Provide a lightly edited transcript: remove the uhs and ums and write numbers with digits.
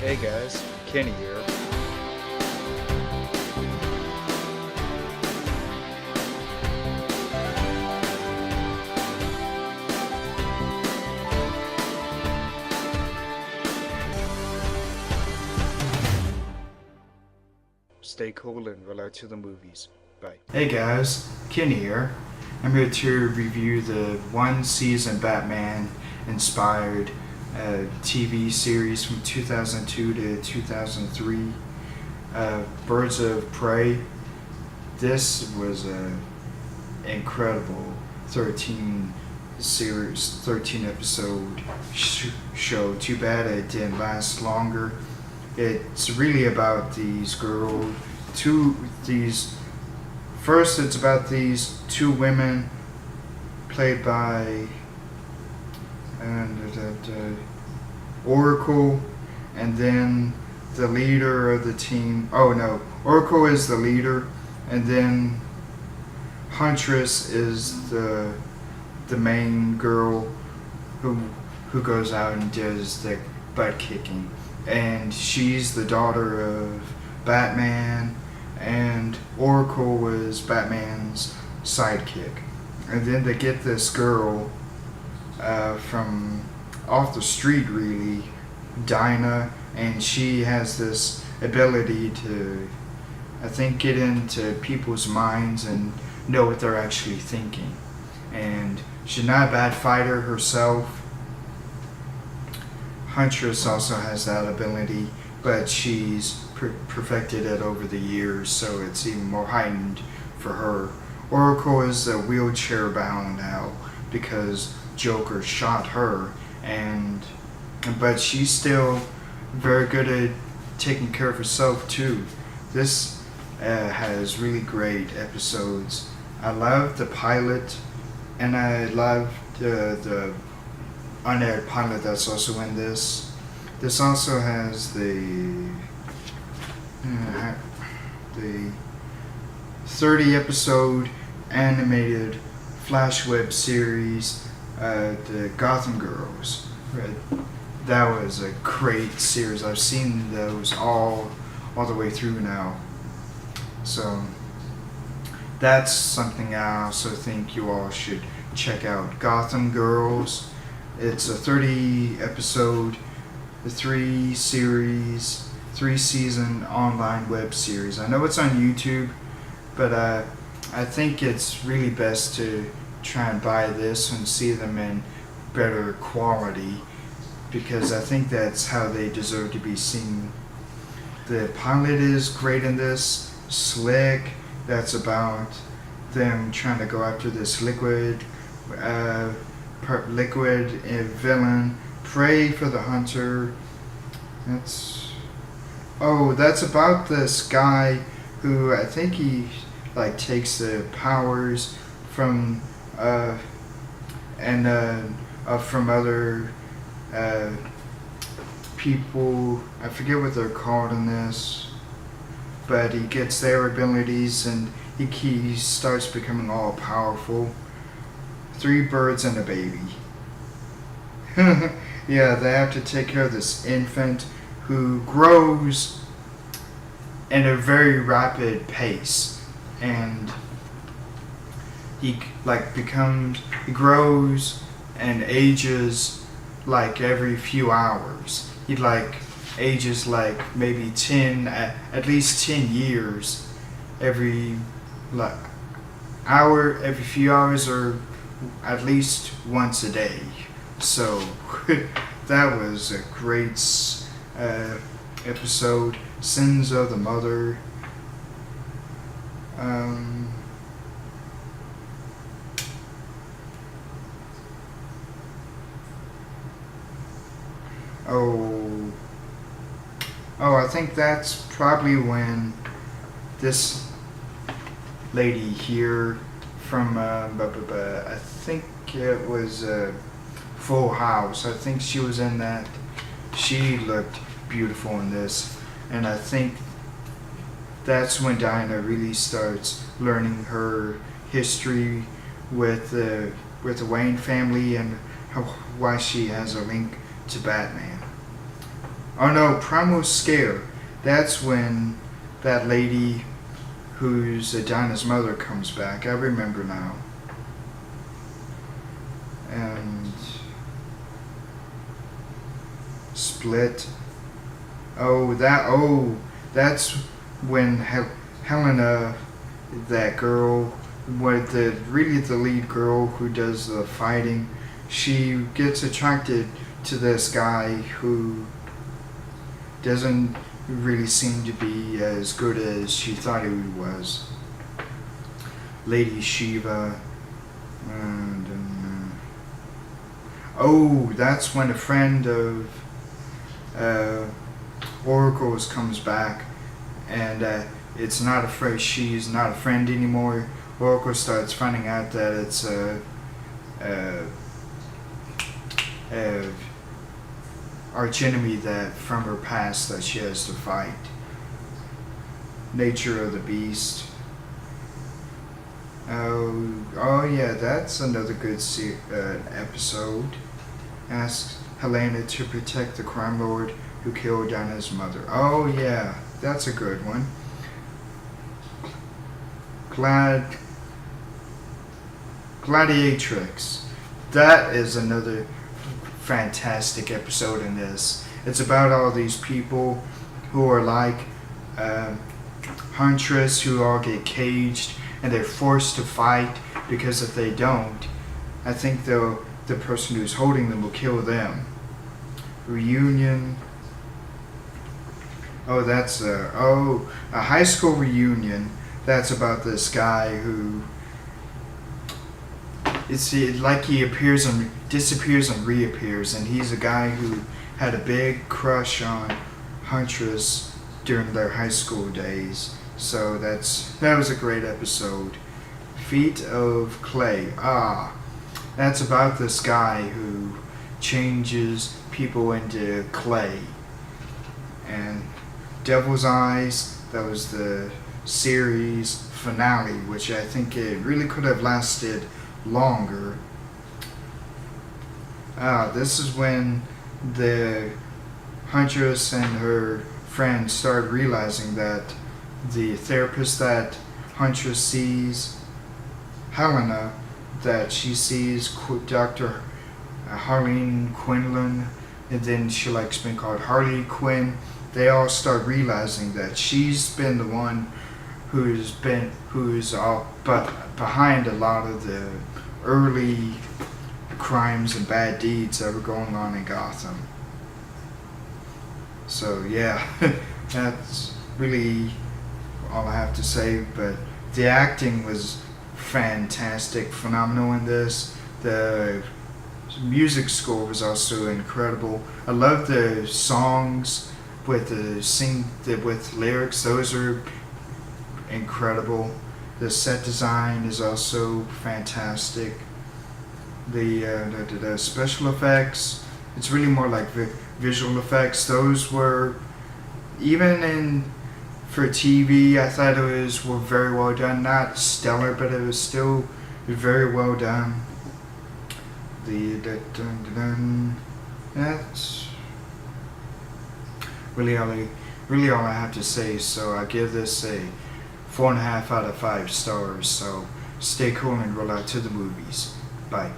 Hey guys, Kenny here. Stay cool and relax to the movies. Bye. Hey guys, Kenny here. I'm here to review the one season Batman inspired TV series from 2002 to 2003, Birds of Prey. This was an incredible 13 episode show. Too bad it didn't last longer. It's really about these first it's about these two women played by Oracle, and then the leader of the team. Oh no, Oracle is the leader, and then Huntress is the main girl who goes out and does the butt kicking, and she's the daughter of Batman, and Oracle was Batman's sidekick. And then they get this girl from off the street, really, Dinah, and she has this ability to, I think, get into people's minds and know what they're actually thinking. And she's not a bad fighter herself. Huntress also has that ability, but she's perfected it over the years, so it's even more heightened for her. Oracle is wheelchair bound now because Joker shot her, but she's still very good at taking care of herself too. This has really great episodes. I love the pilot, and I love the unaired pilot that's also in this. This also has the 30 episode animated flash web series, the Gotham Girls. That was a great series. I've seen those all the way through now. So that's something I also think you all should check out. Gotham Girls. It's a 30 episode, 3 season online web series. I know it's on YouTube, but I think it's really best to try and buy this and see them in better quality, because I think that's how they deserve to be seen. The pilot is great in this, slick. That's about them trying to go after this liquid villain, prey for the hunter. That's about this guy who, I think he takes the powers from from other people. I forget what they're called in this, but he gets their abilities and he starts becoming all powerful. 3 birds and a baby. Yeah, they have to take care of this infant who grows in a very rapid pace, and he grows and ages every few hours. He ages maybe 10, at least 10 years every every few hours, or at least once a day. So that was a great episode. Sins of the Mother. I think that's probably when this lady here from I think it was Full House. I think she was in that. She looked beautiful in this, and I think that's when Diana really starts learning her history with the Wayne family and why she has a link to Batman. Oh no, Primal Scare. That's when that lady who's Dinah's mother comes back. I remember now. And Split. That's when Helena, that girl, the lead girl who does the fighting, she gets attracted to this guy who doesn't really seem to be as good as she thought he was. Lady Shiva. And that's when a friend of Oracle's comes back, and she's not a friend anymore. Oracle starts finding out that it's a arch enemy that from her past that she has to fight. Nature of the Beast. Oh yeah, that's another good episode. Asks Helena to protect the crime lord who killed Dinah's mother. Oh yeah, that's a good one. Gladiatrix. That is another fantastic episode in this. It's about all these people who are like Huntress, who all get caged and they're forced to fight, because if they don't, I think the person who's holding them will kill them. Reunion. Oh, that's a high school reunion. That's about this guy who it's like he appears and disappears and reappears, and he's a guy who had a big crush on Huntress during their high school days. So that was a great episode. Feet of Clay. That's about this guy who changes people into clay. And Devil's Eyes, that was the series finale, which I think it really could have lasted longer. This is when the Huntress and her friend started realizing that the therapist that Huntress sees, Helena, that she sees Dr. Harleen Quinlan, and then she likes being called Harley Quinn. They all start realizing that she's been the one who's all but behind a lot of the early crimes and bad deeds that were going on in Gotham. So yeah, that's really all I have to say. But the acting was fantastic, phenomenal in this. The music score was also incredible. I love the songs with with lyrics. Those are incredible. The set design is also fantastic. The special effects, it's really more like visual effects. Those were, even for TV, I thought were very well done. Not stellar, but it was still very well done. That's really all I have to say. So I give this a 4.5 out of 5 stars. So stay cool and roll out to the movies. Bye.